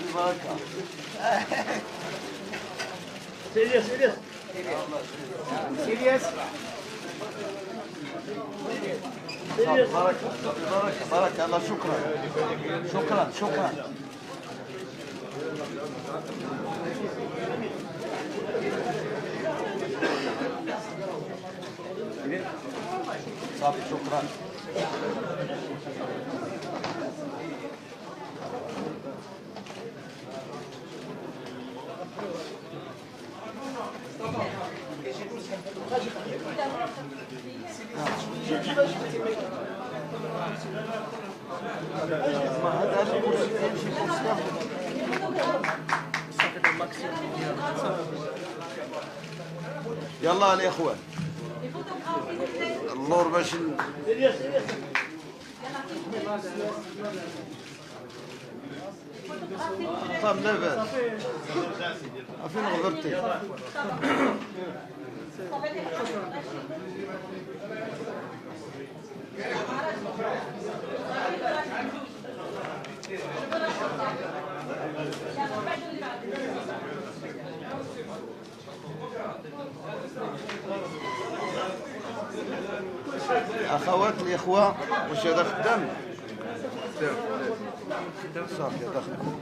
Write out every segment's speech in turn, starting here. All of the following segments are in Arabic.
البركة. سيريس بركة بركة الله. شكرا. صافي شكرا. يلا الاخوان اللور باش طب لاباس فين غبرتي. اخوات الاخوه واش هذا خدام صافي هذا خدام.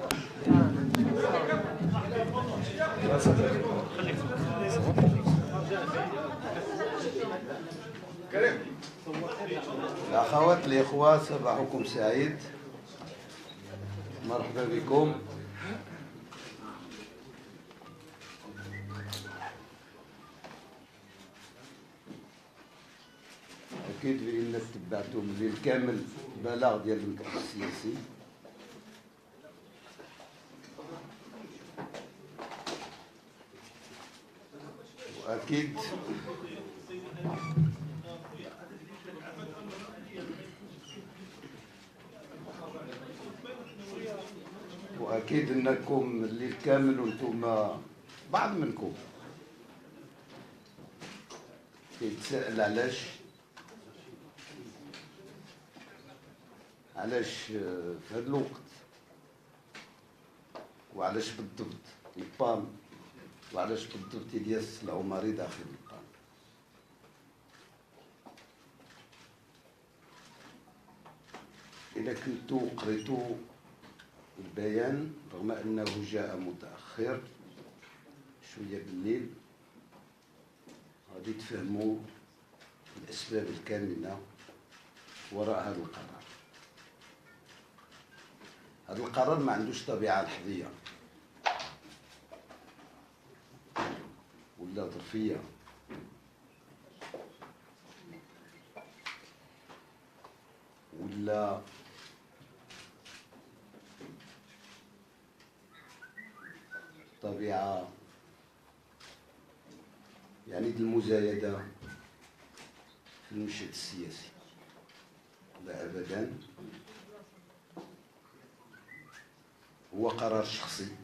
الاخوات الاخوه صباحكم سعيد، مرحبا بكم. أكيد بأن تبعتم بالكامل بلاغ ديال المكتب السياسي، وأكيد أنكم الليل كامل وأنتم بعض منكم يتساءل علاش في هذا الوقت، وعلاش بالضبط البان، وعلاش بالضبط الياس العمري داخل البان. إذا كنتو قريتو البيان رغم أنه جاء متأخر شوية بالليل، غادي تفهموا الأسباب الكامنة وراء هذا القرار. هذا القرار ما عندوش طبيعة لحظية ولا ظرفية، ولا طبيعة يعني المزايدة في المشهد السياسي، لا أبدا. هو قرار شخصي،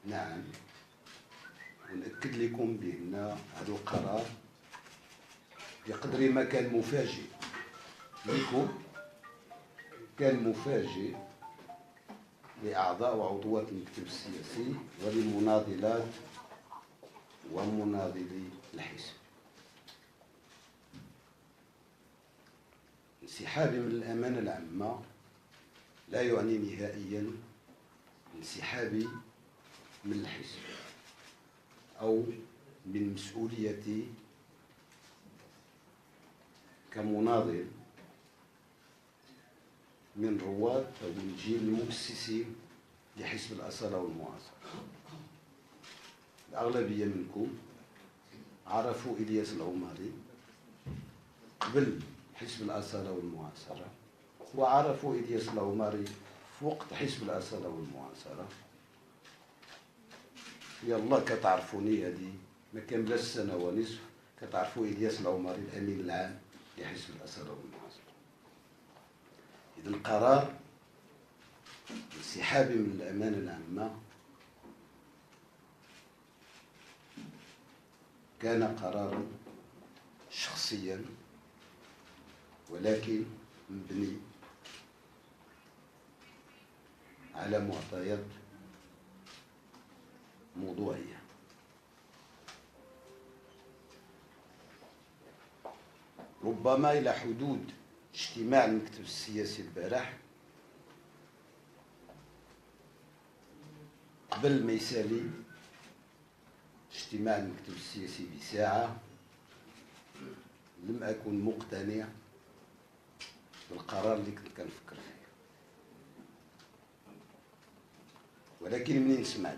نعم، ونأكد لكم بأن هذا القرار بقدر ما كان مفاجئ لكم كان مفاجئ لأعضاء وعضوات المكتب السياسي ولمناضلات ومناضلي الحزب. انسحابي من الأمانة العامة لا يعني نهائيا انسحابي من الحزب أو من مسؤوليتي كمناضل من رواد أو من جيل المؤسسين لحزب الأصالة والمعاصرة. الأغلبية منكم عرفوا إلياس العمري قبل حزب الأصالة والمعاصرة، وعرفوا إلياس العمري في وقت حزب الأصالة والمعاصرة. يلا كتعرفوني هذه ما كاملاش سنة ونصف، كتعرفوا إلياس العمري الأمين العام لحزب الأصالة والمعاصرة. إذا القرار انسحابي من الأمانة العامة كان قرارا شخصيا، ولكن مبني على معطيات موضوعية. ربما إلى حدود اجتماع المكتب السياسي البارح قبل ما يسالي اجتماع المكتب السياسي بساعة لم أكن مقتنع بالقرار اللي كنت كنفكر فيه، ولكن منين سمعت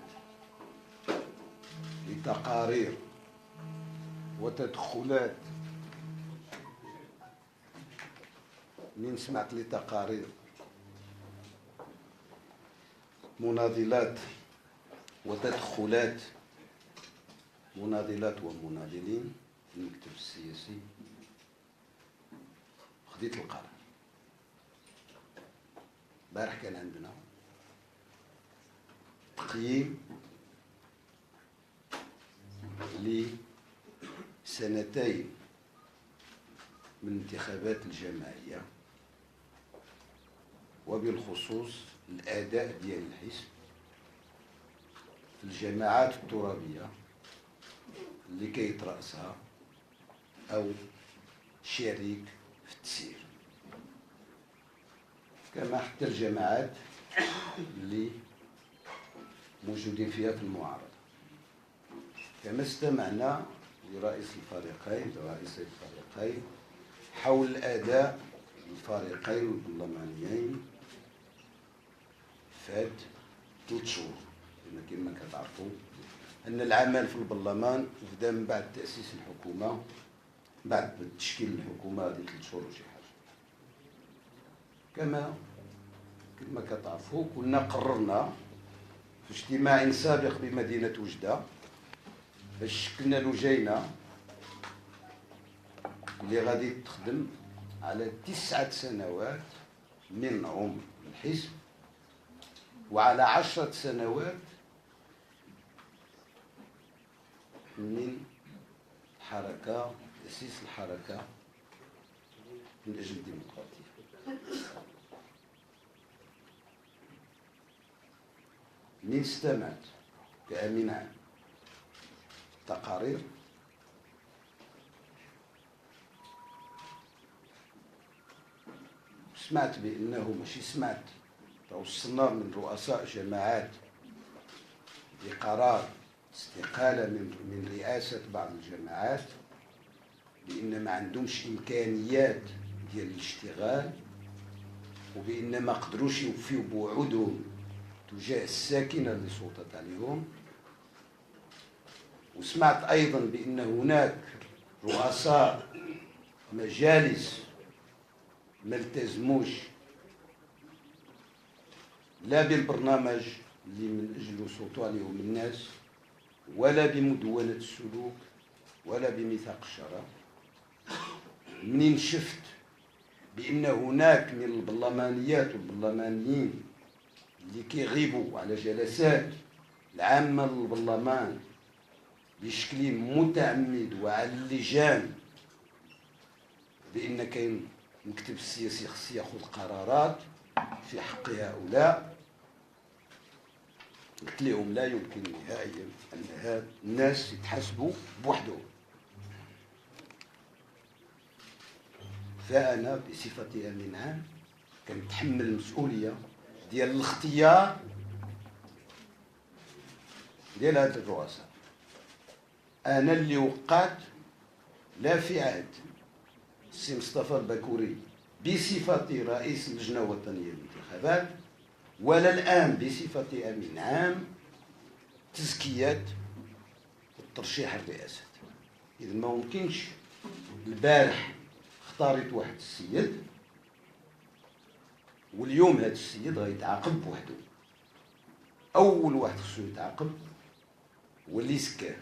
لتقارير وتدخلات مناضلات وتدخلات مناضلات ومناضلين في المكتب السياسي، خديت القرار. البارح كان عندنا تقييم لسنتين من الانتخابات الجماعية، وبالخصوص الأداء ديال الحزب في الجماعات الترابية اللي كيترأسها أو شريك في التسيير، كما حتى الجماعات اللي موجودين فيها في المعارضة. كما استمعنا لرئيس الفريقين حول الأداء الفريقين البرلمانيين فات 3 شهور، كما كتعرفوا أن العمل في البرلمان بدا من بعد تأسيس الحكومة، بعد تشكيل الحكومة هذه 3 شهور وشي حاجة. كما كتعرفوا كنا قررنا في اجتماع سابق بمدينة وجدة باش شكلنا لجنة اللي غادي تخدم على 9 سنوات من عمر الحزب وعلى 10 سنوات من حركة تأسيس الحركة من أجل الديمقراطية. من استمعت كأمين عام تقارير سمعت بأنه ماشي سمعت، توصلنا من رؤساء جماعات بقرار استقالة من رئاسة بعض الجماعات بأن ما عندهمش إمكانيات ديال الاشتغال، وبأن ما قدروش يوفيوا بوعودهم تجاه الساكنة اللي سلطت عليهم. وسمعت أيضا بأن هناك رؤساء مجالس ما التزموش لا بالبرنامج اللي من أجله سلطوا عليهم الناس، ولا بمدونة السلوك، ولا بميثاق الشرع. منين شفت بأن هناك من البرلمانيات والبرلمانيين اللي كيغيبوا على جلسات العامة للبرلمان بشكل متعمد وعلى اللجان بأن كاين المكتب السياسي خص ياخذ قرارات في حق هؤلاء، قلت لهم لا يمكن نهائيا أن هاد الناس يتحاسبوا بوحدهم. فأنا بصفتي أمين عام كنتحمل المسؤولية ديال الاختيار ديال هاد الرؤساء. أنا اللي وقعت لا في عهد السي مصطفى البكوري بصفتي رئيس اللجنة الوطنية للانتخابات، ولا الآن بصفتي أمين عام تزكية الترشيح الرئاسي. إذا ما ممكنش البارح اختاريت واحد السيد واليوم هذا السيد غيتعاقب بوحده. أول واحد خصو يتعاقب هو اللي سكاه،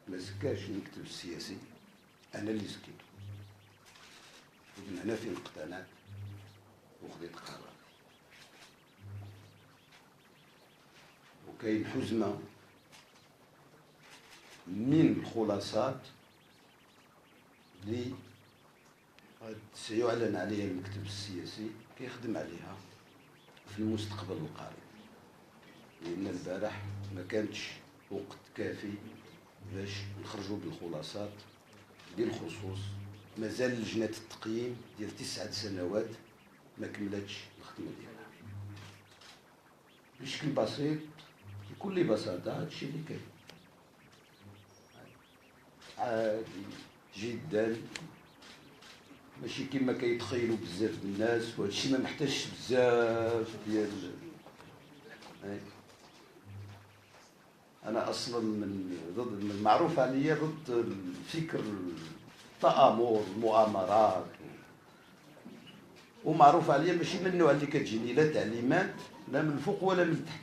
ما سكاش المكتب السياسي، أنا اللي سكيته. إذن أنا فين اقتنعت وخديت قرار. وكاين حزمة من الخلاصات اللي سيعلن عليها المكتب السياسي كيخدم عليها في المستقبل القريب. لأن البارح ما كانش وقت كافي باش نخرجوا بالخلاصات ديال الخصوص. مازال لجنة التقييم ديال 9 سنوات ما كملتش الخدمة ديالها بشكل بسيط. بكل بساطة هذا الشيء اللي كاين عادي جدا، ماشي كما كيتخيلوا بزاف الناس، وهذا الشيء ما محتاجش بزاف ديال. انا اصلا من المعروف عليا ضد الفكر التآمر المؤامرات، ومعروف عليا ماشي من النوع اللي كتجيني لا تعليمات لا من الفوق ولا من تحت.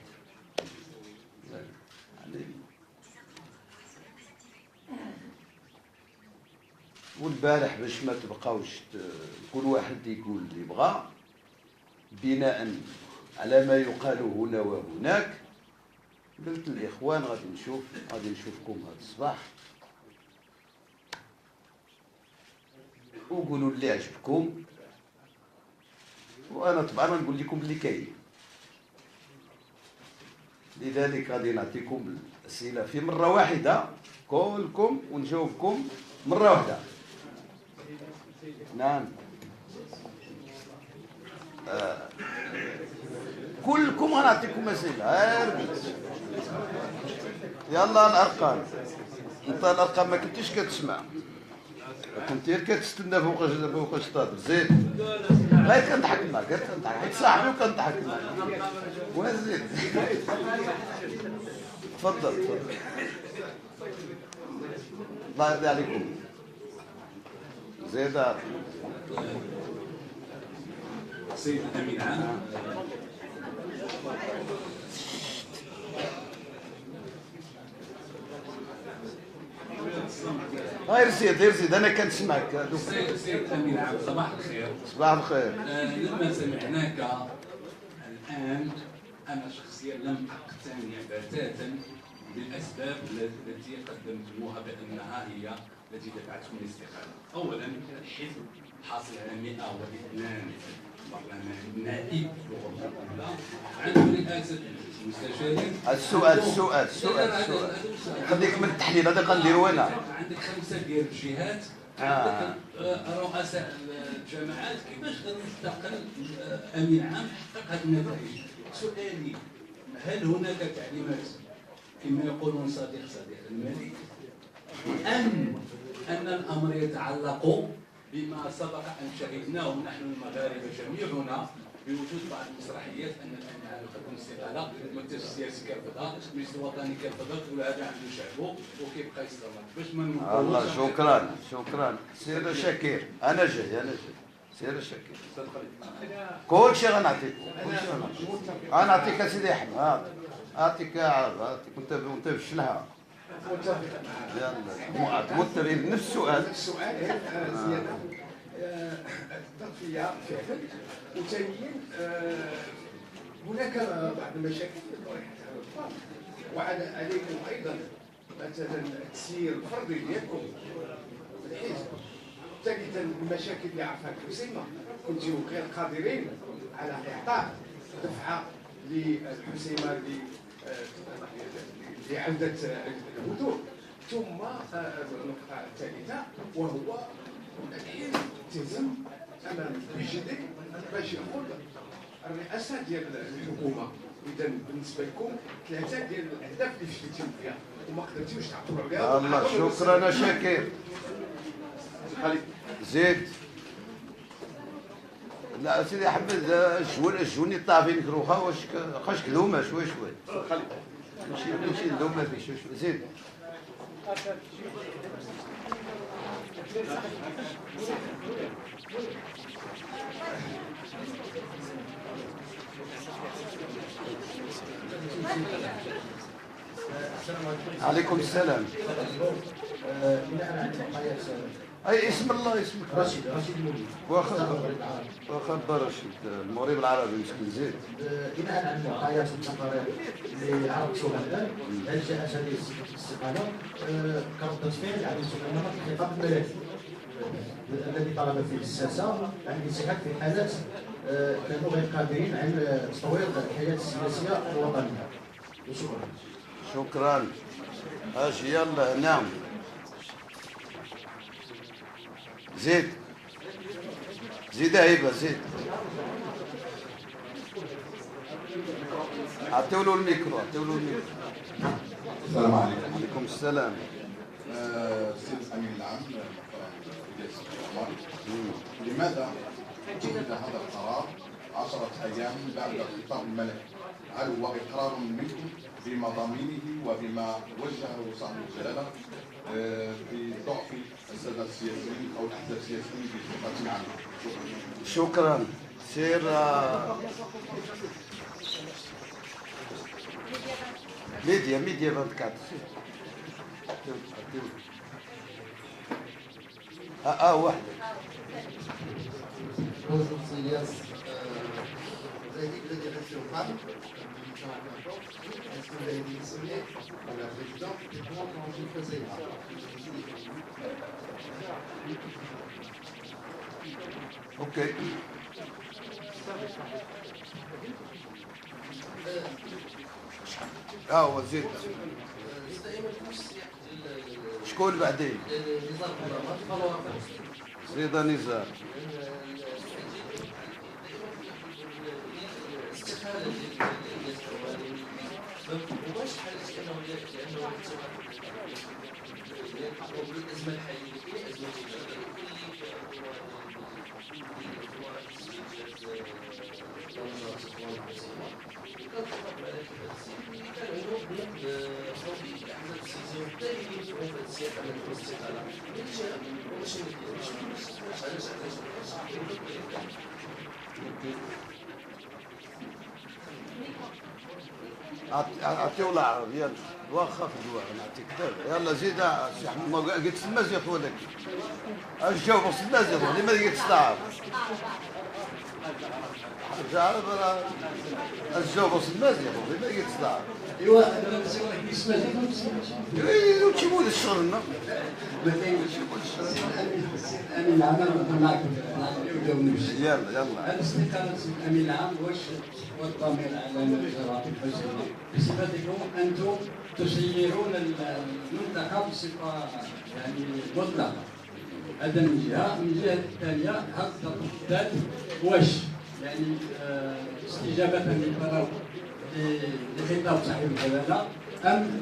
يعني والبارح باش ما تبقاوش كل واحد يقول اللي بغى بناء على ما يقال هنا وهناك، قلت للاخوان غادي نشوفكم هذا الصباح وقولوا اللي عجبكم، وانا طبعا نقول لكم اللي كاين. لذلك غادي نعطيكم الاسئله في مره واحده كلكم ونجاوبكم مره واحده. نعم كلكم غنعطيكم اسئله. يلا الارقام. انت الارقام ما كنتيش كتسمع، كنت غير كتستنى فوقاش تهضر. زيد غير كنضحك معاك، غير كنضحك حيت صاحبي وكنضحك معاك. وزيد تفضل. الله يرضي عليكم. زيد سيد الأمين عام. غير زيد انا كنسمعك. سيد الأمين عام، صباح الخير. صباح الخير. لما سمعناك الآن أنا شخصيا لم أقتنع بتاتا بالأسباب التي قدمتموها بأنها هي التي دفعتكم للاستقالة. أولا الحزب حاصل على 102 برلمان نائب لغرفة الأولى، عنده رئاسة المستشارين. السؤال خليك من التحليل هذا غنديرو انا. عندك 5 ديال الجهات، عندك رؤساء الجماعات. كيفاش غنستقل امين عام حقق هذه النتائج؟ سؤالي، هل هناك تعليمات كما يقولون صديق الملك ان الامر يتعلق بما سبق ان شهدناه نحن المغاربه جميعنا بوجود بعض المسرحيات ان الامين عام يقدم استقاله، المكتب السياسي كيرفضها، المجلس الوطني كيرفضها، تقول هذا عنده شعبه وكيبقى يستمر باش ما الله. شكرا سير شاكر. انا جاي سير شاكر. كل شيء غنعطيكم، غنعطيك اسيدي احمد، اعطيك وانت بشلها. يلا متفقين نفس السؤال. زياده التغطيه فعلا. وثانيا هناك بعض المشاكل وعلى عليكم ايضا مثلا التسيير الفردي ديالكم في الحزب. ثالثا المشاكل اللي عرفها الحسيمه كنتم غير قادرين على اعطاء دفعه للحسيمه لعودة الهدوء. ثم النقطة الثالثة وهو الحزب التزم أمام بجدي باش ياخذ الرئاسة ديال الحكومة. إذا بالنسبة لكم 3 ديال الأهداف اللي شفتيهم فيها وما قدرتيوش تعبروا عليها. الله شكرا شاكر. زيد. لا سيدي حمد الجوني طاع في ميكروخا واش كذوما شوي ماشي ندوم ما فيش. زيد. عليكم السلام. اي اسم الله اسمك رشيد المولي. واخا رشيد المغرب العربي مسكين. زيد. بناء على معطيات التقارير اللي عرضتوها الان، هل جاءت هذه الاستقاله كردة فعل على الخطاب الملكي الذي طلب فيه الساسه عن الانسحاب في حالات كانوا غير قادرين على تطوير الحياه السياسيه الوطنيه. وشكرا. شكرا. اجي يلا. نعم زيد زيد هيبه زيد. عطيو له الميكرو. السلام عليكم. عليكم السلام. السيد الامين العام مجلس العمر، لماذا اتخذ هذا القرار 10 ايام بعد الخطاب الملكي؟ هل هو اقرار منكم بمضامينه وبما وجهه صاحب الجلاله بضعف الساده السياسيين او الاحزاب السياسيين بصفه عامه؟ شكرا. سير ميديا 24. واحدة. Bonjour, c'est Elias. Vous avez dit que vous êtes resté au FAM, est-ce que vous avez démissionné à la présidente et comment vous faisiez? Ok. وزيد. شكون بعدين؟ رضا نزار. عطيو العرب يلا. واخا في الدواء نعطيك دابا. يلا زيد سي احمد. ما قلت المزيغ ولك الجواب وسط المزيغ. لماذا قلت العرب؟ العرب راه الجواب وسط المزيغ. لماذا قلت العرب؟ ايوا انا نسيو لك اسمه ايوا تجيبوا لي الشغل. ما كاينش السيد الامين العام نهضر معك وجاوبني. يلا هذا استقالة الامين العام واش هو الضمير على الوزارات الحكوميه بصفتكم انتم تسيرون المنطقه بصفه يعني مطلقه. هذا من جهه. من الجهه الثانيه هذا الترددات واش يعني استجابه للطلب لخطاب صاحب الجلاله ام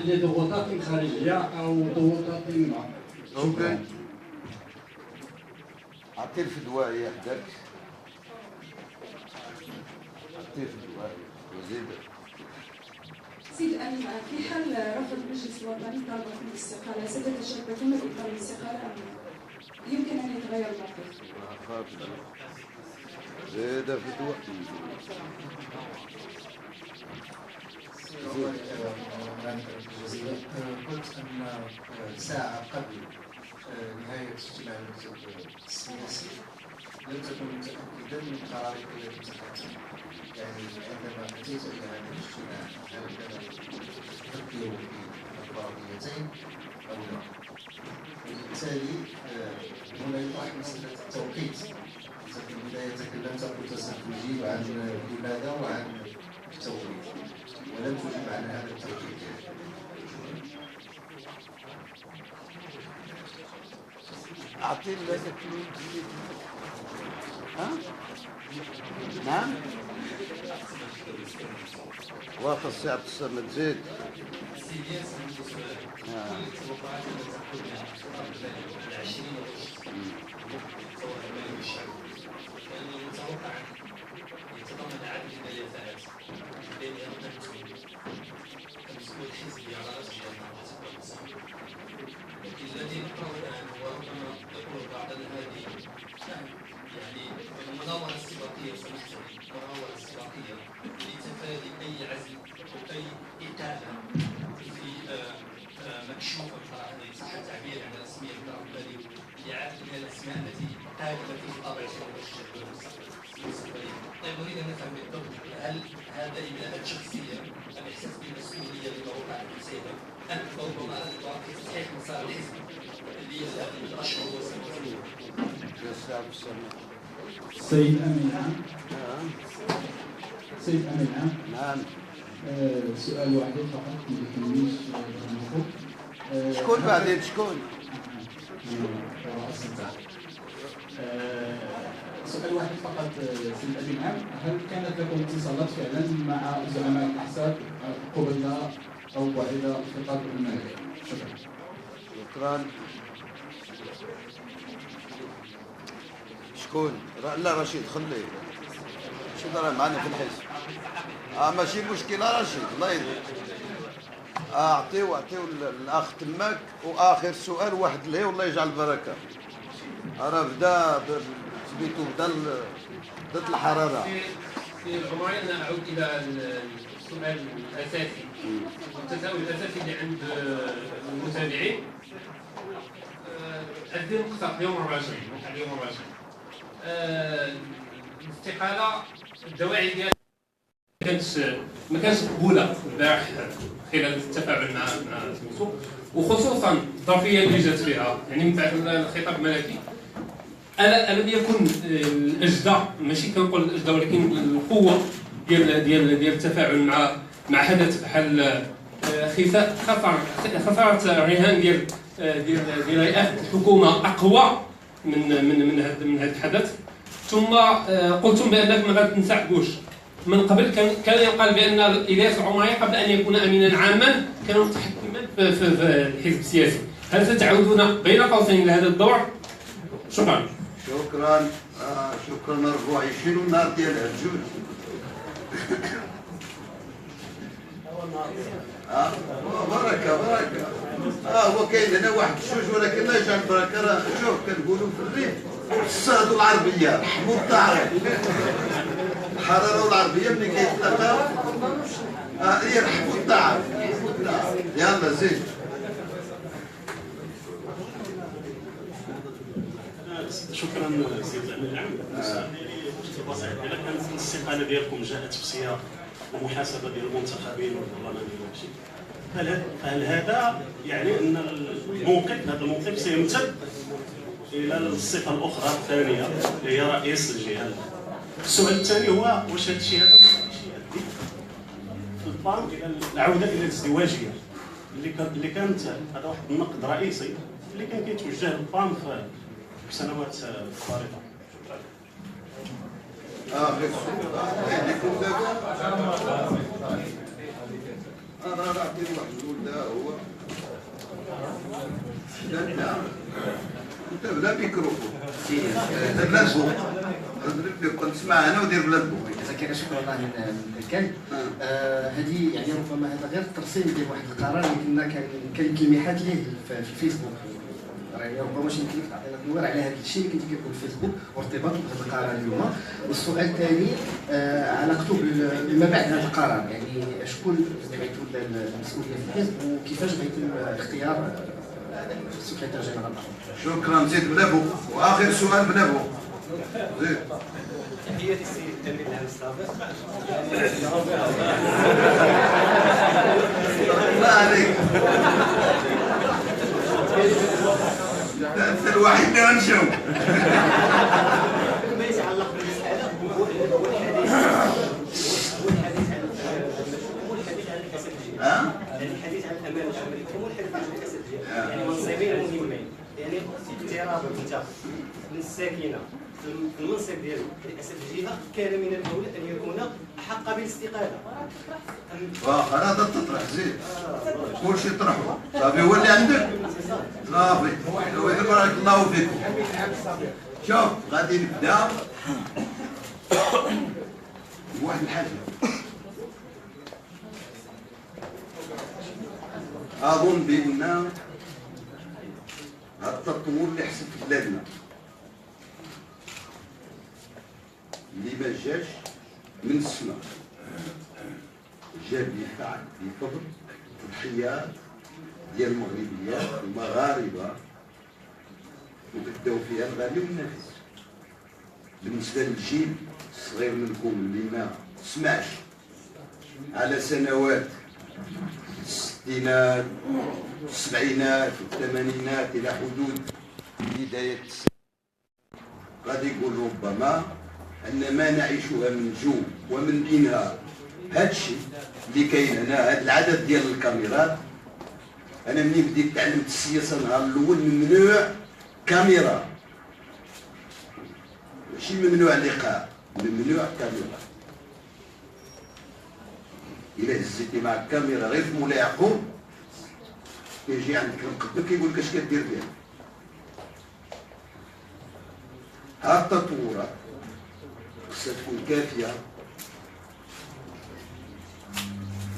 لضغوطات خارجيه او ضغوطات ما؟ اوكي. عطيه في دواء يحدك. عطيه في دواء وزيد. سيد الأمين العام، في حال رفض المجلس الوطني طلبكم بالاستقالة ستتشبثون بإبطال الاستقالة أم يمكن أن يتغير الموقف؟ زيد في دواء. قلت أن ساعة قبل نهاية اجتماع المكتب السياسي لم تكن متأكدا من قرارك الذي اتخذته. يعني عندما أتيت إلى هذا الاجتماع هل كان تفكر في الفرضيتين أو لا؟ وبالتالي هنا يطرح مسألة التوقيت. في البداية تكلمت قلت ستجيب عن لماذا وعن التوقيت ولم تجيب عن هذا التوقيت. أعطي لك ها؟ نعم؟ واخا السي عبد الصمد زيد. يتضمن عدد الملفات بين المسؤول الحزبي على راس لكن الذي نقرأه الآن هو ربما يقول بعض هذه يعني المناورة السباقية سمحتني المناورة السباقية لتفادي أي عزل أو أي إطالة في مكشوفة بصراحة إن صح التعبير عن الرسمية التربوية لعدد من الأسماء التي قائمة في طابع الشهر المستقبلي. طيب نريد أن نفهم بالضبط هل هذا إبداءات شخصية أم إحساس بالمسؤولية لما وقع في سيدة أم ربما الإضافة في تصحيح مسار الحزب للأشهر والسنوات؟ سيد أمين العام. سيد أمين العام. نعم. سؤال واحد فقط ما يكملش الموضوع. شكون بعدين شكون؟ سؤال واحد فقط سيد أبي نعم، هل كانت لكم اتصالات فعلا مع زعماء الأحزاب قبل أو بعد خطاب الملك؟ شكرا. شكرا. شكون؟ لا رشيد خليه. رشيد راه معنا في الحزب. ماشي مشكلة رشيد الله يهديك. اعطيو الاخ تماك، واخر سؤال واحد ليه والله يجعل البركة. راه بدا سميتو بدات الحرارة. في العمرين نعود الى السؤال الاساسي، التساؤل الاساسي اللي عند المتابعين. الدين مقترح يوم 24 اليوم 24 الاستقالة، الدواعي ديالها ما كانش مقبولة البارح خلال التفاعل مع سميتو، وخصوصا الظرفية اللي جات فيها يعني من بعد الخطاب الملكي. ألم يكن الأجدى، ماشي كنقول الأجدى ولكن القوة ديال التفاعل مع حدث بحال خسارة الرهان ديال رئاسة الحكومة أقوى من هذا الحدث. ثم قلتم بأنك ما غتنسحبوش. من قبل كان يقال بأن إلياس العمري قبل أن يكون أمينا عاما كان متحكما في الحزب السياسي. هل ستعودون بين قوسين لهذا الدور؟ شكرا. شكرا. شكرا 24 نهار ديال الجوج. بركة. هو كاين هنا واحد الجوج ولكن لا يجعل بركة. راه شوف كنقولوا في الريف الصاد والعربية رحموا الطارق. الحرارة والعربية ملي كيتلاقاو يرحموا الطعام. يلا زيد. شكرا سيد الامين العام. السؤال ديالي الا كانت الاستقاله ديالكم جاءت في سياق المحاسبه ديال المنتخبين والبرلمانيين وهادشي، هل هذا يعني ان هذا الموقف سيمتد الى الصفه الاخرى الثانيه اللي هي رئيس الجهه؟ السؤال الثاني هو واش هذا الشيء هذا يؤدي في البان الى العوده الى الازدواجيه اللي كانت هذا واحد النقد رئيسي اللي كان كيتوجه للبان في سنوات فارطه. غير عندكم دابا انا نعطي واحد الولد هو انت بلا ميكروفون بلا البوق نضرب نسمع انا ودير بلا البوق. جزاك شكرا الله للكل. هذه يعني ربما هذا غير الترسيم ديال واحد القرار اللي كنا كنلميحات ليه في الفيسبوك. يعني ربما شي يمكن لك تعطينا تنوير على هذا الشيء اللي كيكون في الفيسبوك وارتباطه بهذا القرار اليوم. والسؤال الثاني علاقته بما بعد هذا القرار، يعني شكون غيكون المسؤوليه في الحزب وكيفاش غيتم اختيار السكرتير جنرال. شكرا. زيد بلا بوق. واخر سؤال بلا بوق. زيد. تحياتي السيد الامين العام السابق. الله عليك. انت الوحيد اللي غنشوف. ما يتعلق بالمساله هو الحديث عن الاساتذه. الحديث عن الامانه الامريكيه والحديث عن الاساتذه، يعني منصبين مهمين، يعني اقتراب الانتخاب من الساكنه في المنصب ديال رئاسه الجهه كان من الاولى ان يكون احق بالاستقاله. هذا تطرح زين كل شيء طرحه صافي. هو اللي عندك صافي. بارك الله فيكم. شوف غادي نبدا بواحد الحاجه. اظن بان هذا التطور اللي حصل في بلادنا اللي ما جاش من السماء، جا بفضل التضحيات ديال المغربيات والمغاربه وبداو فيها الغالي والنفيس. بالنسبه للجيل الصغير منكم اللي ما سمعش على سنوات الستينات والسبعينات والثمانينات الى حدود بدايه غادي يقول ربما ان ما نعيشها من جوع ومن انهار هادشي اللي كاين هنا، هاد العدد ديال الكاميرات. انا ملي بديت تعلمت السياسه النهار الاول ممنوع كاميرا، ماشي ممنوع لقاء، ممنوع كاميرا. الا هزيتي مع الكاميرا غير في مولاي يعقوب كيجي عندك المقدم كيقول لك اش كدير بها. هاد التطورات خصها تكون كافيه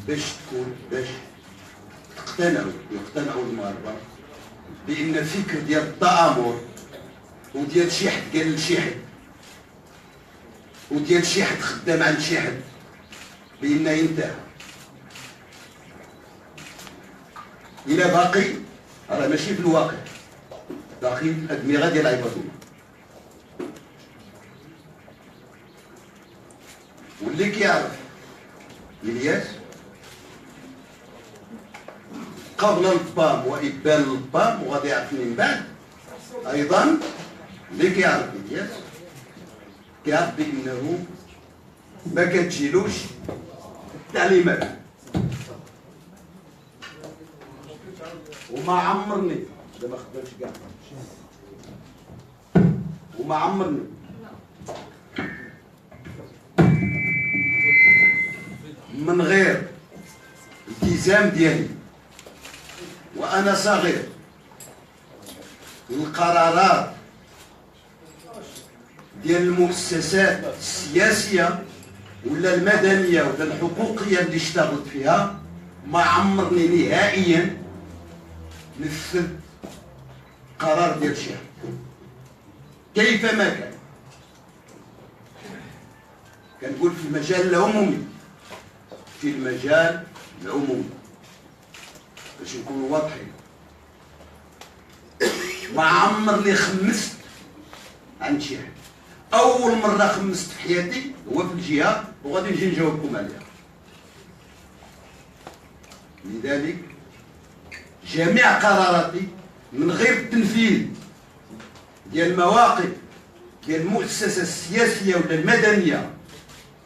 باش يقتنعوا المغاربه بان الفكر ديال التآمر وديال شي حد قال لشي حد وديال شي حد خدام عند شي حد بانه ينتهى. الى باقي راه ماشي في الواقع، باقي في الادمغه ديال عباد الله. واللي كيعرف الياس قبل البام وابان البام وغادي يعرفني من بعد ايضا، اللي كيعرف الياس كيعرف بانه ما كتجيلوش التعليمات. وما عمرني ما خدامش كاع، وما عمرني من غير التزام ديالي وانا صغير القرارات ديال المؤسسات السياسيه ولا المدنيه ولا الحقوقيه اللي اشتغلت فيها، ما عمرني نهائيا نفذ قرار ديال شي حد كيفما كان. كنقول في المجال العمومي، في المجال العمومي باش نكونوا واضحين، ما عمرني خمست عند شي حد. اول مره خمست في حياتي هو في الجهه وغادي نجي نجاوبكم عليها. لذلك جميع قراراتي من غير التنفيذ ديال المواقف ديال المؤسسه السياسيه ولا المدنيه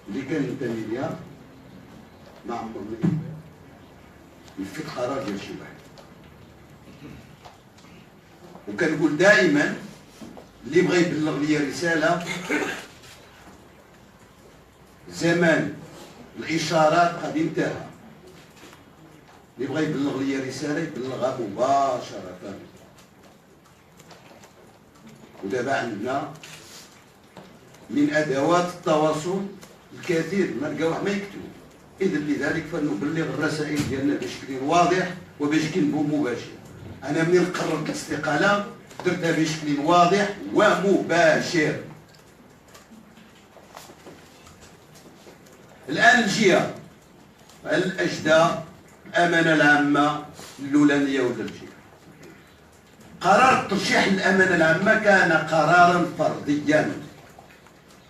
اللي كننتمي ليها، ما عمرني نفذ قرار ديال شي واحد. وكنقول دائما اللي بغى يبلغ لي رساله، زمان الاشارات غادي انتهى، اللي بغى يبلغ لي رساله يبلغها مباشره. ودابا عندنا من ادوات التواصل الكثير، نلقى واحد ما يكتب. اذا لذلك فلنبلغ الرسائل ديالنا بشكل واضح وبشكل مباشر. انا من قررت الاستقاله درتها بشكل واضح ومباشر. الان الجهه الاجدى الامانه العامه اللولانيه ولا الجهه، قرار ترشيح الامانه العامه كان قرارا فرديا،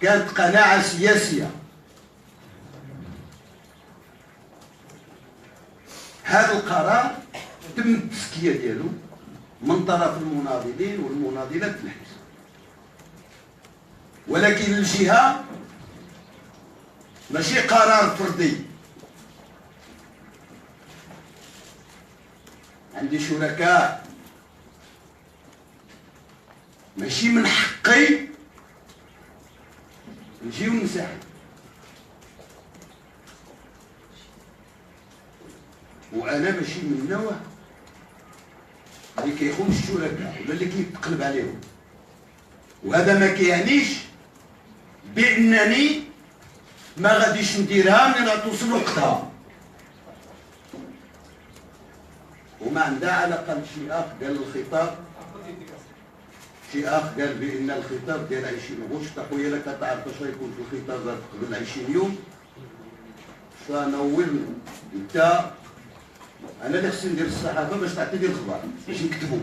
كانت قناعه سياسيه. هذا القرار تم التزكيه ديالو من طرف المناضلين والمناضلات في الحزب، ولكن الجهه ماشي قرار فردي. عندي شركاء، ماشي من حقي نجي ونساعد. وانا ماشي من النوع اللي كيخون الشركاء ولا اللي كيتقلب عليهم. وهذا ما كيعنيش بانني ما غاديش نديرها ملي غتوصل وقتها. وما عندها علاقه بشي اخ قال الخطاب، شي اخ قال بان الخطاب ديال 20 غشت. اخويا لا كتعرف اش غيكون في الخطاب قبل 20 يوم، فنولنا انت. انا اللي خصني ندير الصحافه باش تعطي لي الخبر باش نكتبو.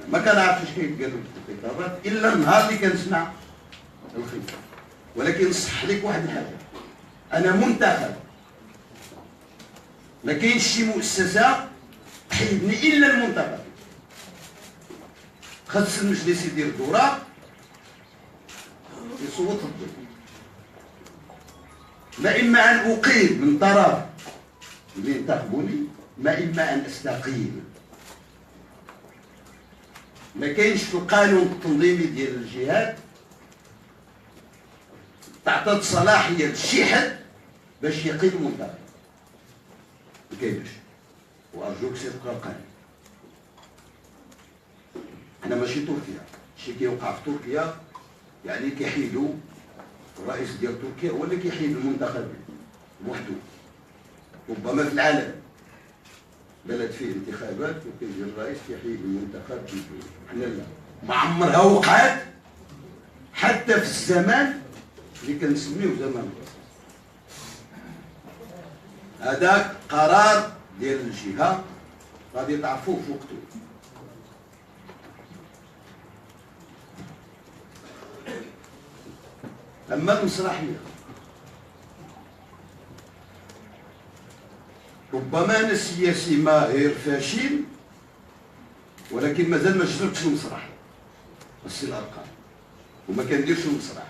ما كنعرفش اش كيتقال في الخطابات الا النهار اللي كنسمع الخطاب. ولكن نصح لك واحد الحاجه، انا منتخب، ما كاينش شي مؤسسه تحيدني الا المنتخب. خاص المجلس يدير دوره يصوت ضدي. ما إما أن أقيل من طرف اللي ينتخبوني، ما إما أن أستقيل. ما كاينش في القانون التنظيمي ديال الجهات تعطى صلاحية لشي حد باش يقيل منتخب. ما كاينش، وأرجوك سير تقرا القانون. حنا ماشي تركيا، الشيء كيوقع في تركيا يعني كيحيدوا الرئيس ديال تركيا هو اللي كيحيد المنتخب بوحدو. ربما في العالم بلد فيه انتخابات وكيجي الرئيس كيحيد المنتخب بوحدو، حنا لا، ما عمرها وقعت حتى في الزمان اللي كنسميوه زمان. هذاك قرار ديال الجهه غادي تعرفوه في وقته. أما المسرحية ربما أنا سياسي ماهر فاشل، ولكن مازال ما جربتش المسرح بس الأرقام وما كنديرش المسرح.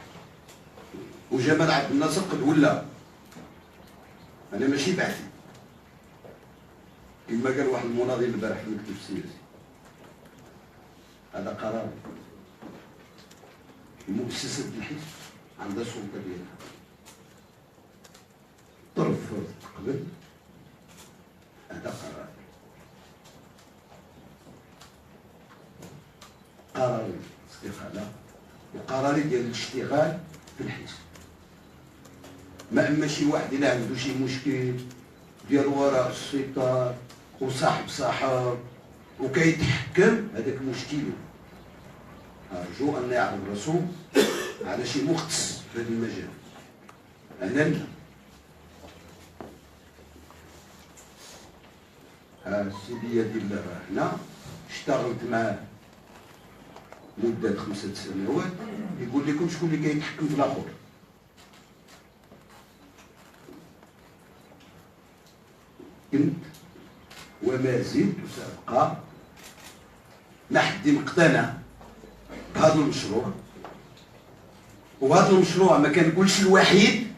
وجمال عبد الناصر قد ولا، أنا ماشي بعثي كما قال واحد المناضل البارح في المكتب السياسي. هذا قرار مؤسسة الحزب عندها السلطة ديالها، ترفض تقبل، هذا قرار الاستقالة وقرار ديال الاشتغال في الحزب. ما اما شي واحد الا عنده شي مشكل ديال وراء الستار وصاحب صاحب وكيتحكم، هذاك مشكله. أرجو أن يعرف الرسول على شي مختص في هذا المجال. أنا لا. السيدي يدي الله هنا اشتغلت معاه مدة 5 سنوات، يقول لكم شكون اللي كيتحكم في الآخر. كنت وما زلت سأبقى لحد مقتنع بهذا المشروع. وهذا المشروع ما كنقولش الوحيد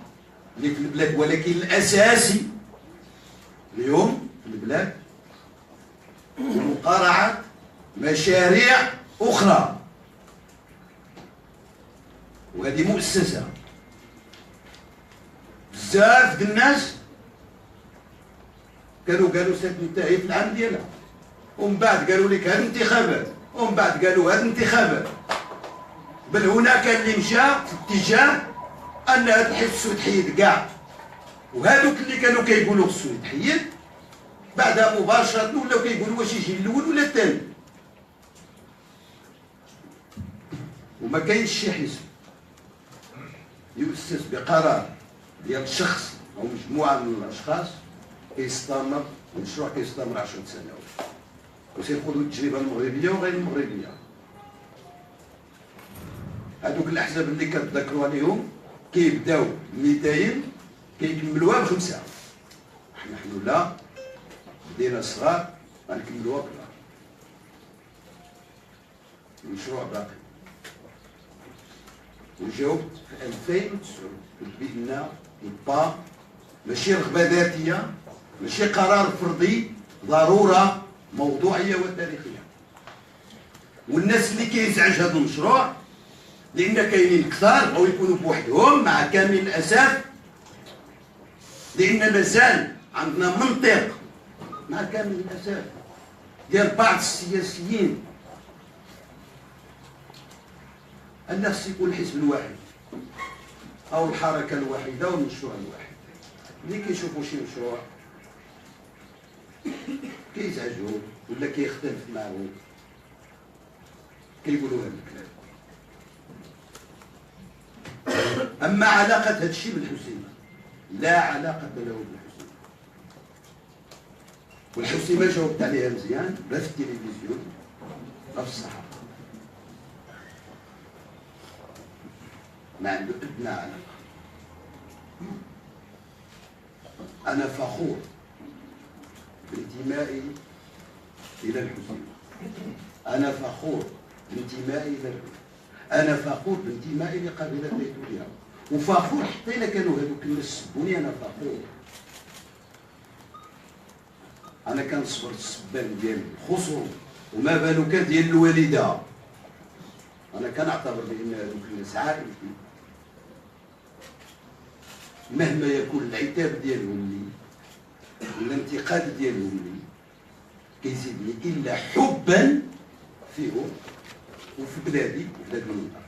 اللي في البلاد، ولكن الأساسي اليوم في البلاد، ومقارعة مشاريع أخرى. وهذه مؤسسة بزاف د الناس قالوا ستنتهي في العام ديالها، ومن بعد قالوا لك هذه انتخابات، ومن بعد قالوا هذه انتخابات. بل هناك اللي مشى في اتجاه ان هذا الحزب يتحيد كاع، وهذوك اللي كانوا كيقولوا خصو يتحيد بعدها مباشرة ولاو كيقولوا واش يجي الاول ولا الثاني. وما كاينش شي حزب يؤسس بقرار ديال شخص او مجموعه من الاشخاص كيستمر، المشروع كيستمر 10 سنوات. وسيخوضوا التجربه المغربيه وغير المغربيه. هذوك الاحزاب اللي كتذكروا عليهم كيبداو 200 كيكملوها ب5. نحن لا، بدينا صغار غنكملوها كبار. المشروع باقي. وجاوبت في 2009 بان البا ماشي رغبه ذاتيه، ماشي قرار فردي، ضروره موضوعيه وتاريخيه. والناس اللي كيزعج هذا المشروع لان كاينين كثار او يكونوا بوحدهم مع كامل الاسف، لان مازال عندنا منطق مع كامل الاسف ديال بعض السياسيين أن خص يكون الحزب الواحد أو الحركة الواحدة أو المشروع الواحد. ملي كيشوفوا شي مشروع كيزعجوا ولا كيختلف معهم كيقولوا هذا الكلام. أما علاقة هذا الشيء بالحسيمة لا علاقة له بالحسيمة. والحسيمة جاوبت عليها مزيان لا في التلفزيون لا في الصحافة، ما عنده أدنى علاقة. أنا فخور بانتمائي إلى الحسين، أنا فخور بانتمائي إلى الحسين، أنا فخور بانتمائي لقبيلة تيتوريا، وفاخور حتى الا كانوا هذوك الناس سبوني انا فاخور. انا كنصبر السبان ديال الخصوم وما بالو كان ديال الوالده. انا كنعتبر بان هذوك الناس عائلتي مهما يكون العتاب ديالهم لي والانتقاد ديالهم لي كيزيدني الا حبا فيهم وفي بلادي وبلاد المنطقه.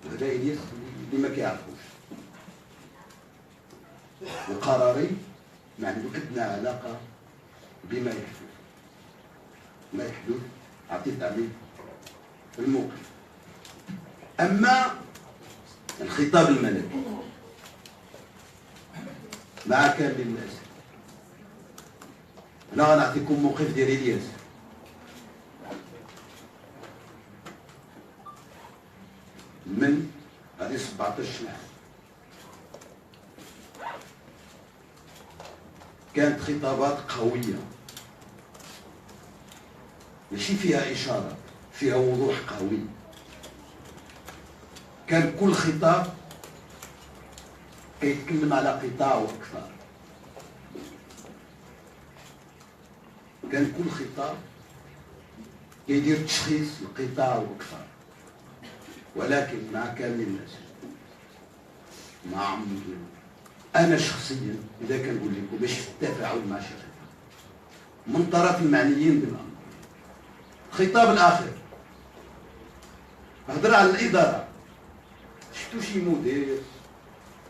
وهذا الياس اللي ما كيعرفوش، وقراري ما عنده ادنى علاقه بما يحدث. ما يحدث عطيت عليه الموقف. اما الخطاب الملكي مع كامل الناس، انا غنعطيكم موقف ديال الياس. من هذه 17 عام كانت خطابات قوية ماشي فيها إشارة، فيها وضوح قوي. كان كل خطاب كيتكلم على قطاع وأكثر. كان كل خطاب كيدير تشخيص لقطاع وأكثر. ولكن مع كامل الناس، مع عمري انا شخصيا اذا كنقول لكم باش في التفاعل مع شي خطاب من طرف المعنيين بالامر. الخطاب الاخر هضر على الاداره. شفتوا شي مدير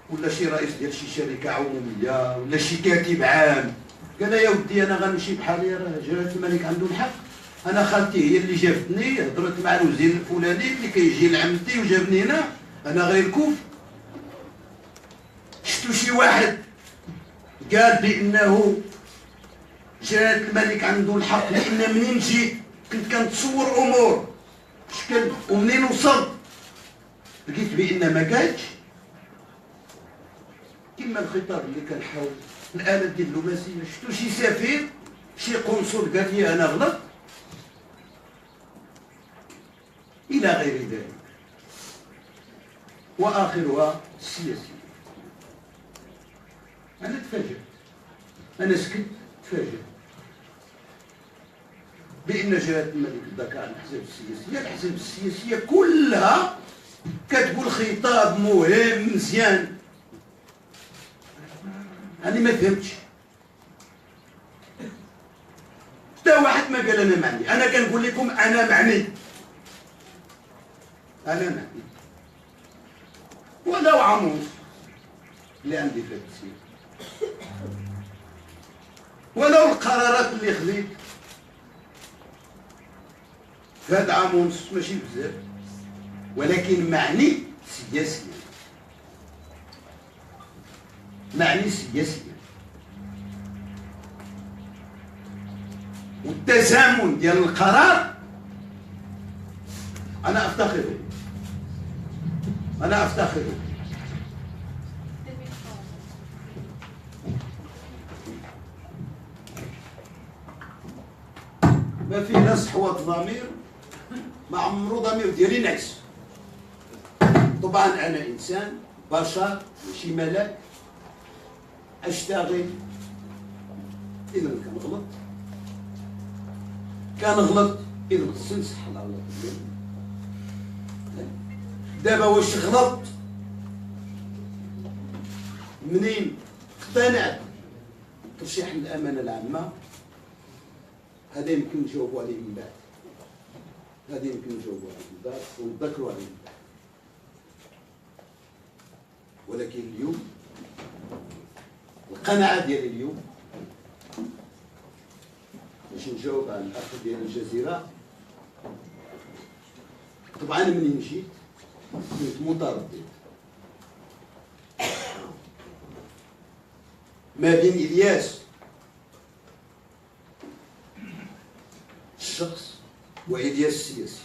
ولا شي رئيس ديال شي شركه عموميه ولا شي كاتب عام قال يا ودي انا غنمشي بحالي، راه جلاله الملك عنده الحق، انا خالتي هي اللي جابتني، هضرت مع الوزير الفلاني اللي كيجي لعمتي وجابني هنا، انا غير كوف. شفتوا شي واحد قال بانه جلاله الملك عنده الحق لان منين جيت كنت كنتصور امور شكل ومنين وصلت لقيت بان ما كانش. كما الخطاب اللي كنحاول الآلة الدبلوماسية، شفتوا شي سفير شي قنصل قال لي انا غلط إلى غير ذلك. وآخرها السياسية. أنا تفاجأت، أنا سكت تفاجأت بأن جلاله الملك ذكر عن الأحزاب السياسية. الأحزاب السياسية كلها كتقول خطاب مهم مزيان. أنا ما فهمتش، حتى واحد ما قال أنا معني. أنا كنقول لكم أنا معني، أنا معني، ولو عموس اللي عندي في التسيير، ولو القرارات اللي خذيت في هذا عام ونص ماشي بزاف، ولكن معني سياسيا، معني سياسيا. والتزامن ديال القرار أنا أفتخر به، أنا أفتخر به. ما في لا صحوة ضمير، ما عمرو ضمير ديالي نعس. طبعا أنا إنسان بشر ماشي ملاك، أشتغل. إذا كان غلط إذا خصني نصح على غلط. دابا واش غلط منين اقتنعت ترشيح الأمانة العامة؟ هذا يمكن نجاوبوا عليه من بعد، هذا يمكن نجاوبوا عليه من بعد ونذكروا عليه من بعد. ولكن اليوم القناعة ديالي اليوم باش نجاوب على الأخ ديال الجزيرة. طبعا منين جيت كنت متردد ما بين إلياس الشخص وإلياس السياسي.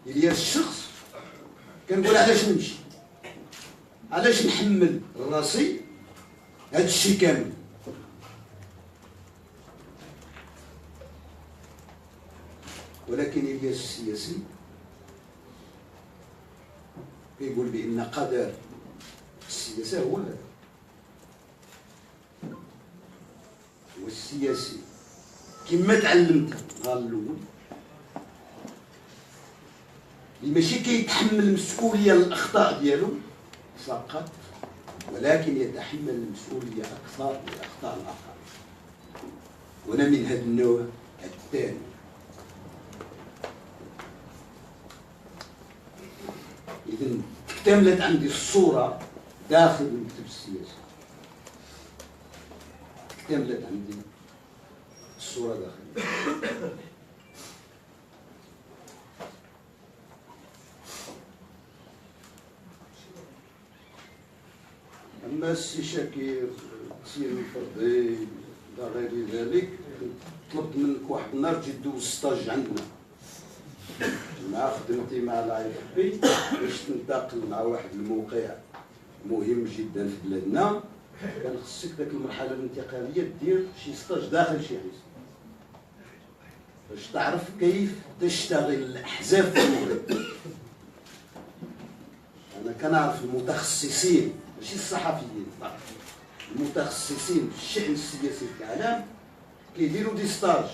إلياس الشخص كنقول علاش نمشي، علاش نحمل راسي هاد الشيء كامل. ولكن إلياس السياسي كيقول بان قدر السياسه هو هذا، والسياسي كما تعلمت نهار الاول اللي ماشي كيتحمل المسؤوليه للاخطاء ديالو فقط، ولكن يتحمل المسؤوليه اكثر لاخطاء الاخرين. وانا من هذا النوع الثاني. اذا اكتملت عندي الصوره داخل المكتب السياسي، اكتملت عندي الصوره داخل. اما السي شاكر التسيير الفردي الى غير ذلك، طلبت منك واحد النهار تجي دوز ستاج عندنا مع خدمتي مع لايف بي باش تنتقل مع واحد الموقع مهم جدا في بلادنا. كان خصك ذاك المرحله الانتقاليه دير شي ستاج داخل شي حزب باش تعرف كيف تشتغل الاحزاب في المغرب. انا كنعرف المتخصصين ماشي الصحفيين فقط، المتخصصين في الشأن السياسي في العالم كيديروا دي ستاج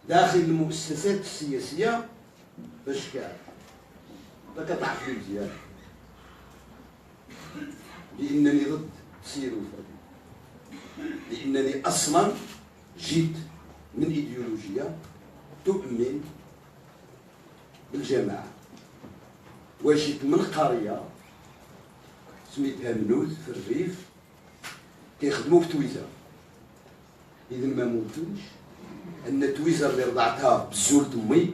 داخل المؤسسات السياسيه باش كاع انت كتعرف لي مزيان لانني ضد التسيير الفردي، لانني اصلا جيت من ايديولوجيه تؤمن بالجماعه، وجيت من قريه سميتها منوز في الريف كيخدموا في تويزه. اذا ما ممكنش ان تويزه اللي رضعتها بالزول امي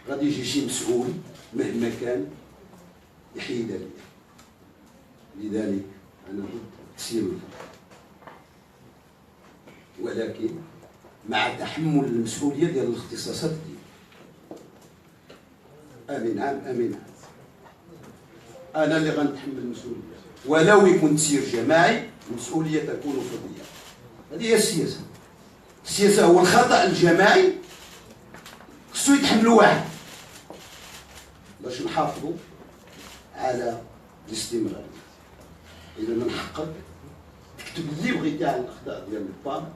غادي يجي شي مسؤول مهما كان يحيدها لي. لذلك انا ضد التسيير الفردي، ولكن مع تحمل المسؤوليه ديال الاختصاصات ديالي. امين عام امين عام، انا اللي غنتحمل المسؤوليه، ولو يكون تسيير جماعي المسؤوليه تكون فرديه. هذه هي السياسه. السياسه هو الخطا الجماعي خصو يتحملوا واحد باش نحافظوا على الاستمراريه. اذا من حقك تكتب اللي بغيتي على الاخطاء ديال البان،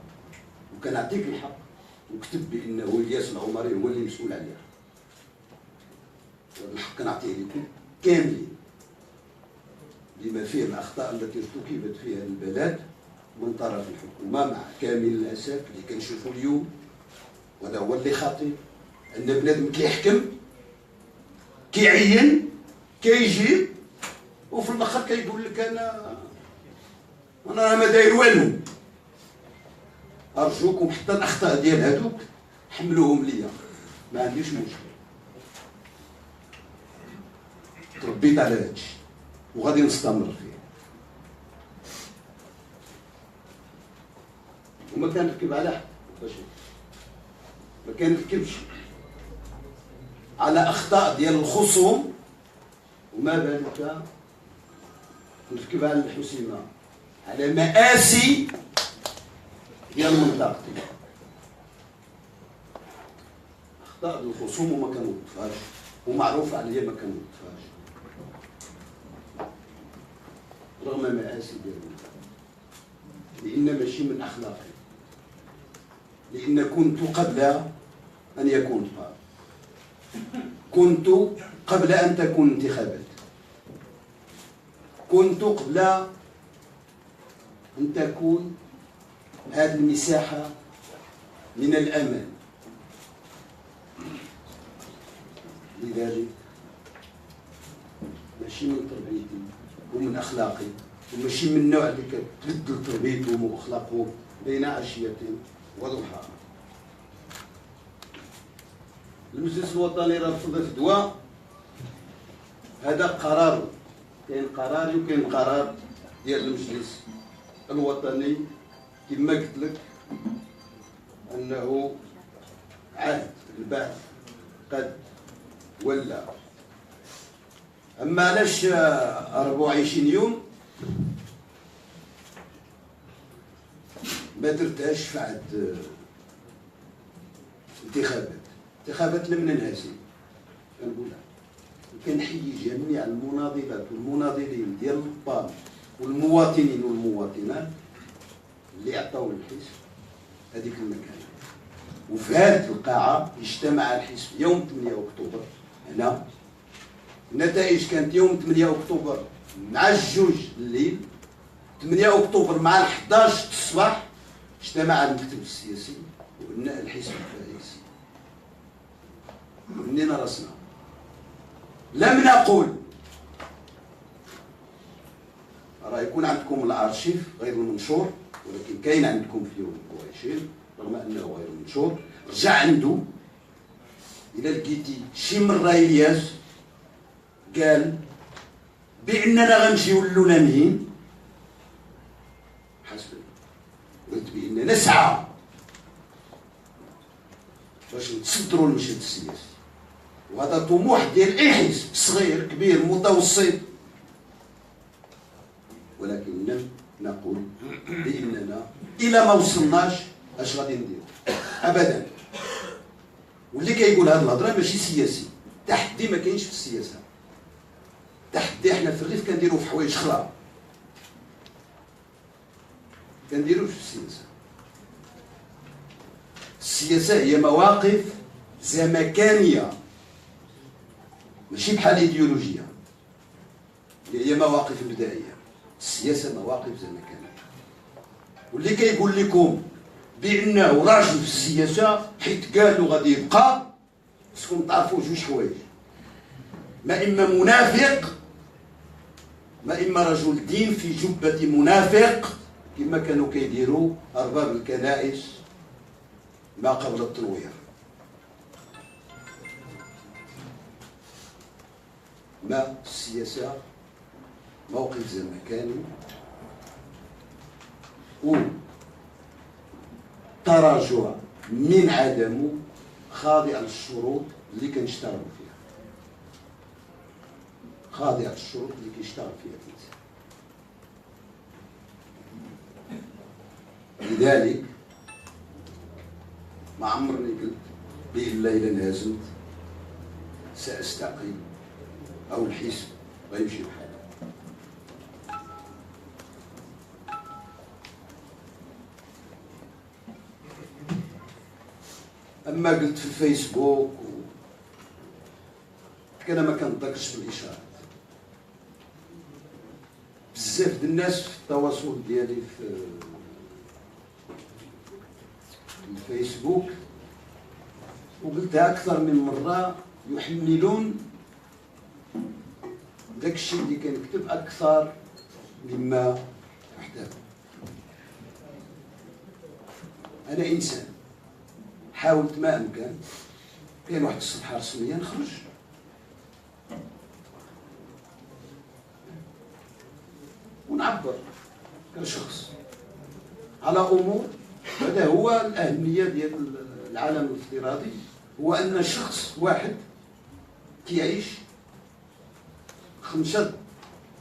وكنعطيك الحق وكتب بانه الياس العمري هو اللي مسؤول عليها. هذا الحق كنعطيه لكم كاملين بما فيه الاخطاء التي ارتكبت فيها البلد من طرف الحكومه، مع كامل الاسف اللي كنشوفوا اليوم. وهذا هو اللي خاطئ، ان بنادم كيحكم كيعين كيجي وفي الاخر كيقول لك انا ما داير والو. ارجوكم حتى الاخطاء ديال هذوك حملوهم ليا، ما عنديش مشكل. تربيت على هذا الشيء وغادي نستمر فيه. وما كنركب على حد باش ما كنركبش على اخطاء ديال الخصوم، وما بالك نركب على الحسيمه على مآسي ديال منطقتي. اخطاء الخصوم وما كنوقفهاش، ومعروف عليا ما كنوقفهاش رغم مآسي ديالي، لان ماشي من اخلاقي، لان كنت قبل ان يكون قال، كنت قبل ان تكون انتخابات، كنت قبل ان تكون هذه المساحه من الامان. لذلك ماشي من تربيتي ومن اخلاقي، وماشي من النوع اللي كتبدل تربيته واخلاقه بين عشيه وضحاها. المجلس الوطني راه رفض الدواء، هذا قرار، كاين قراري وكاين قرار ديال المجلس الوطني كما قلت لك انه عهد البعث قد ولا. اما علاش 24 يوم ما درتهاش في عهد انتخابات لم ننهزم، كنقولها، وكنحيي جميع المناضلات والمناضلين ديال البال والمواطنين والمواطنات اللي عطاو للحزب هذيك المكانه. وفي هذه القاعه اجتمع الحزب يوم 8 اكتوبر هنا. النتائج كانت يوم 8 اكتوبر مع 2 الليل، 8 اكتوبر مع 11 الصباح اجتمع المكتب السياسي وابناء الحزب الفائز. ومنين راسنا لم نقول راه يكون عندكم الارشيف غير المنشور، ولكن كاين عندكم في يوم الكواشين رغم انه غير منشور. رجع عنده الى لقيتي شي مره الياس قال باننا غنمشيو للولانيين، حسبنا قلت باننا نسعى باش نتصدروا المشهد السياسي، وهذا طموح ديال اي حزب صغير كبير متوسط، ولكن لم نقول باننا الى ما وصلناش اش غادي نديروا ابدا. واللي كيقول هذه الهضره ماشي سياسي، تحدي ما كاينش في السياسه. تحدي احنا في الريف كنديروا في حوايج اخرى، كنديروش في السياسه. السياسه هي مواقف زمكانيه ماشي بحال ايديولوجيه، هي مواقف بدائيه. السياسه مواقف زمكانيه. واللي كيقول لكم بانه راجل في السياسه حيت قالوا غادي يبقى، خصكم تعرفوا جوج حوايج: ما اما منافق، ما اما رجل دين في جبه منافق كما كانوا كيديروا ارباب الكنائس ما قبل التنوير. ما السياسه موقف زمكاني وتراجع من عدمه خاضع للشروط اللي كنشتغلوا فيها، خاضع للشروط اللي كيشتغل فيها الانسان. لذلك ما عمرني قلت بإلا إذا انهزمت سأستقيل أو الحزب غيمشي بحاله. أما قلت في الفيسبوك أنا ما كنضكرش بالإشارات. بزاف د الناس في التواصل ديالي في الفيسبوك، وقلتها أكثر من مرة، يحملون داك الشيء اللي كنكتب أكثر مما يحتاج. أنا إنسان حاولت ما أمكن، كاين واحد الصفحة رسمية نخرج، ونعبر كشخص على أمور. هذا هو الأهمية ديال العالم الافتراضي، هو أن شخص واحد كيعيش 5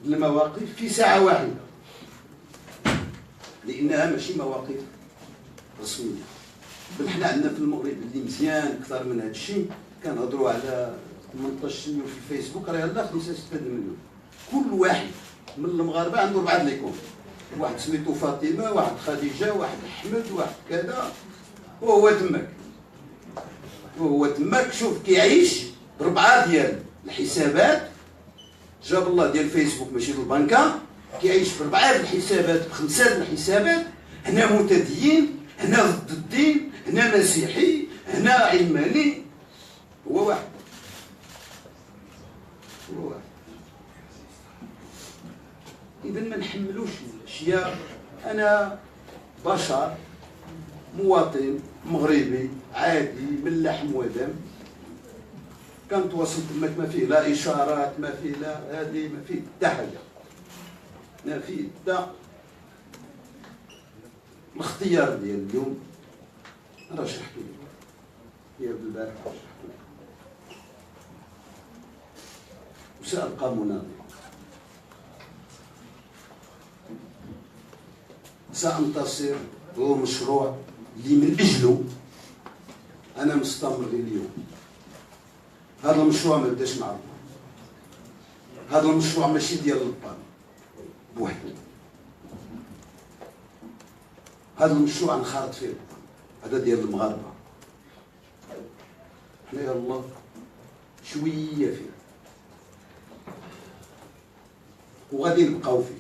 المواقف في ساعة واحدة، لأنها ماشي مواقف رسمية. بل حنا عندنا في المغرب اللي مزيان أكثر من هذا الشيء، كنهضروا على 18 مليون في الفيسبوك، راه يلاه 5-6 مليون. كل واحد من المغاربة عنده 4 ليكون، واحد سميتو فاطمة، واحد خديجة، واحد أحمد، واحد كذا، وهو تماك شوف كيعيش ب4 ديال الحسابات. جاب الله ديال الفيسبوك ماشي ديال البنكة، كيعيش ب4 الحسابات، ب5 الحسابات. هنا متدين، هنا ضد الدين، هنا مسيحي، هنا علماني. هو واحد. إذا ما نحملوش الأشياء. أنا بشر، مواطن مغربي عادي من لحم ودم، كنتواصل تماك، ما فيه لا إشارات، ما فيه لا هذه، ما فيه حتى حاجة، ما فيه حتى. الاختيار ديال اليوم راه شرحتو لكم يا بالبارح، شرحتو لكم، وسأبقى مناضل. سأنتصر. هو مشروع اللي من أجله أنا مستمر اليوم. هذا المشروع ما بداش مع البان، هذا المشروع ماشي ديال البان بوحدو، هذا المشروع نخرط فيه البان، هذا ديال المغاربه. حنا يا الله شويه فيه وغادي نبقاو فيه،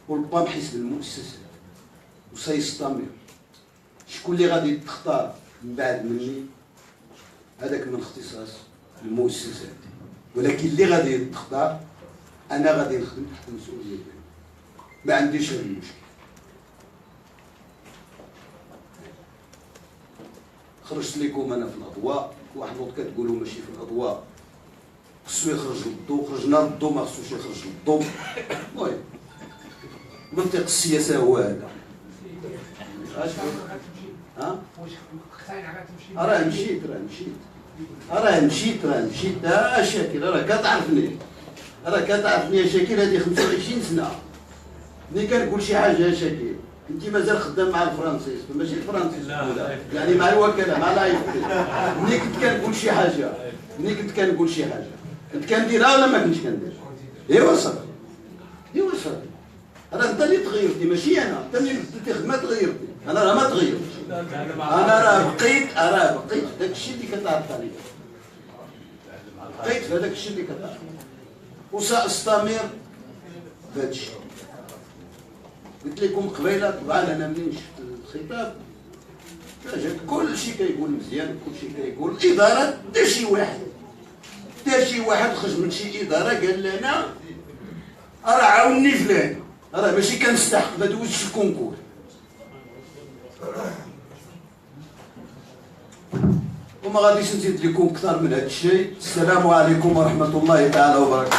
والبان حسب المؤسسات وسيستمر. شكون اللي غادي تختار من بعد مني؟ هذاك من اختصاص المؤسسات، ولكن اللي غادي تختار انا غادي نخدم تحت مسؤوليه ديالي، ما عنديش هذا المشكل. خرجت لكم انا في الاضواء، واحد الوقت كتقولوا ماشي في الاضواء خصو يخرج للضوء، خرجنا للضوء ما خصوش يخرج للضوء. المهم منطق السياسه هو هذا. ها؟ راه مشيت شاكر، راه كتعرفني يا شاكر. هذه 25 سنه ملي كنقول شي حاجه يا شاكر انت مازال خدام مع الفرنسيس، ماشي الفرنسيس يعني مع الوكاله مع لايف. ملي كنت كنقول شي حاجه كنت كنديرها ولا ما كنتش كنديرها؟ ايوا صافي، راه انت اللي تغيرتي ماشي انا، انت اللي بديتي خدمه تغيرتي، انا راه ما تغيرتش. انا راه بقيت داك الشيء اللي كتعرف عليه، بقيت في هذاك الشيء اللي كتعرف، وساستمر بهذا الشيء. قلت لكم قبيله طبعا انا منين شفت الخطاب كل شيء كيقول مزيان، كل شيء كيقول الاداره. دا شي واحد خرج من شي اداره قال لنا راه عاوني فلان، راه ماشي كنستحق ما دوزش الكونكور. وما غاديش نزيد لكم اكثر من هذا الشيء. السلام عليكم ورحمه الله تعالى وبركاته.